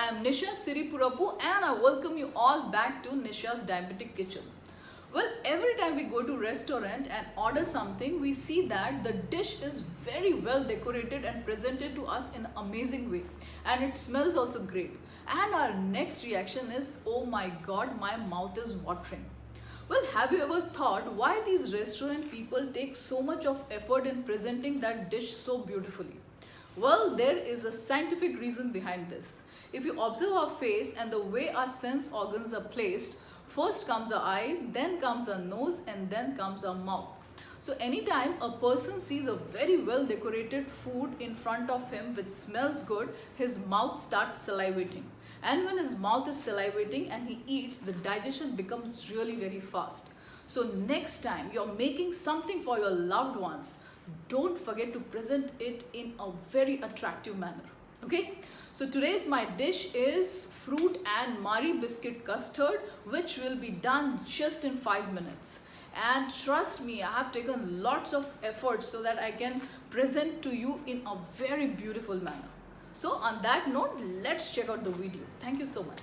I am Nisha Siripurapu and I welcome you all back to Nisha's Diabetic Kitchen. Well, every time we go to restaurant and order something, we see that the dish is very well decorated and presented to us in an amazing way, and it smells also great. And our next reaction is, oh my god, my mouth is watering. Well, have you ever thought why these restaurant people take so much of effort in presenting that dish so beautifully? Well, there is a scientific reason behind this. If you observe our face and the way our sense organs are placed, first comes our eyes, then comes our nose, and then comes our mouth. So anytime a person sees a very well decorated food in front of him which smells good, his mouth starts salivating. And when his mouth is salivating and he eats, the digestion becomes really very fast. So next time you're making something for your loved ones, don't forget to present it in a very attractive manner. Okay? So today's my dish is fruit and Marie Biscuit Custard, which will be done just in 5 minutes. And trust me, I have taken lots of effort so that I can present to you in a very beautiful manner. So on that note, let's check out the video. Thank you so much.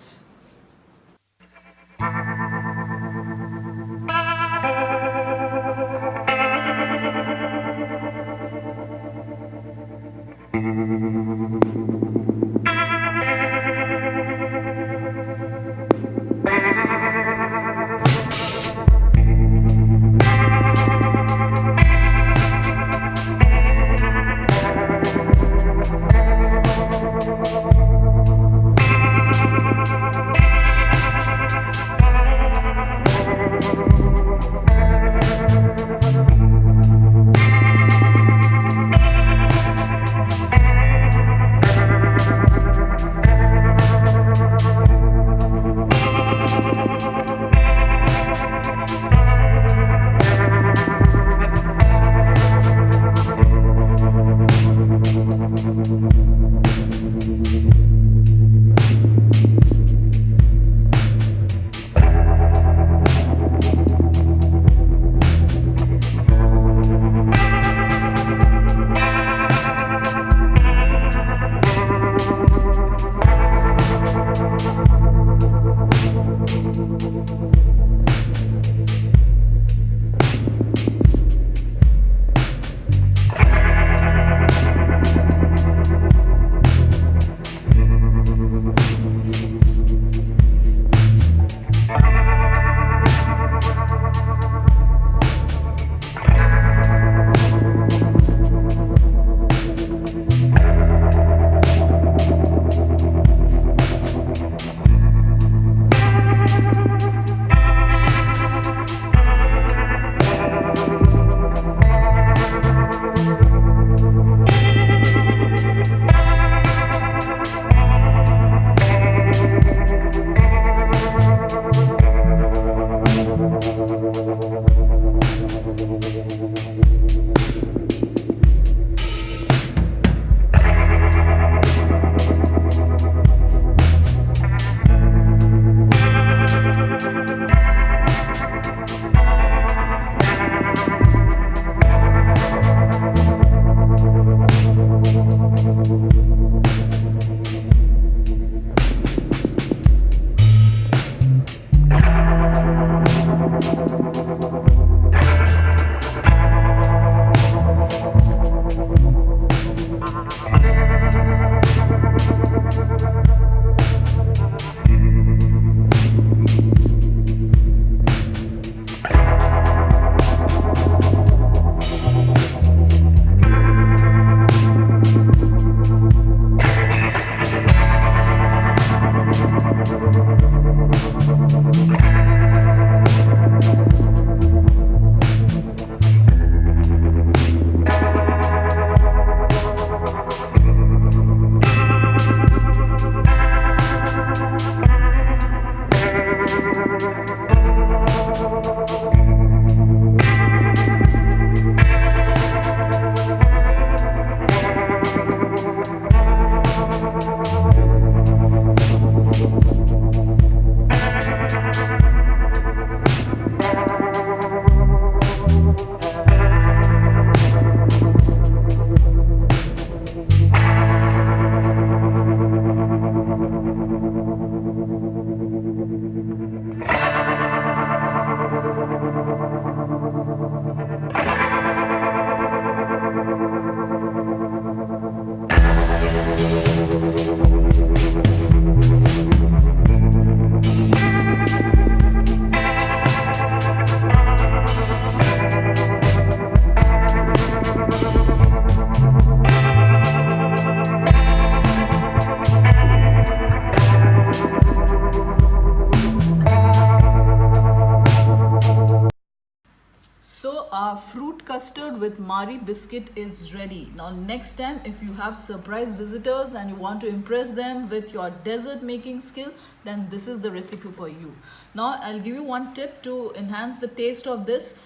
fruit custard with Marie Biscuit is ready. Now next time if you have surprise visitors and you want to impress them with your dessert making skill, then this is the recipe for you. Now I'll give you one tip to enhance the taste of this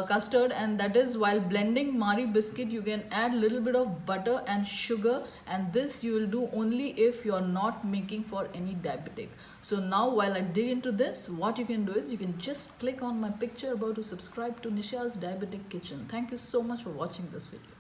custard, and that is while blending Marie Biscuit you can add a little bit of butter and sugar, and this you will do only if you are not making for any diabetic. So now while I dig into this, what you can do is you can just click on my picture above to subscribe to Nisha's Diabetic Kitchen. Thank you so much for watching this video.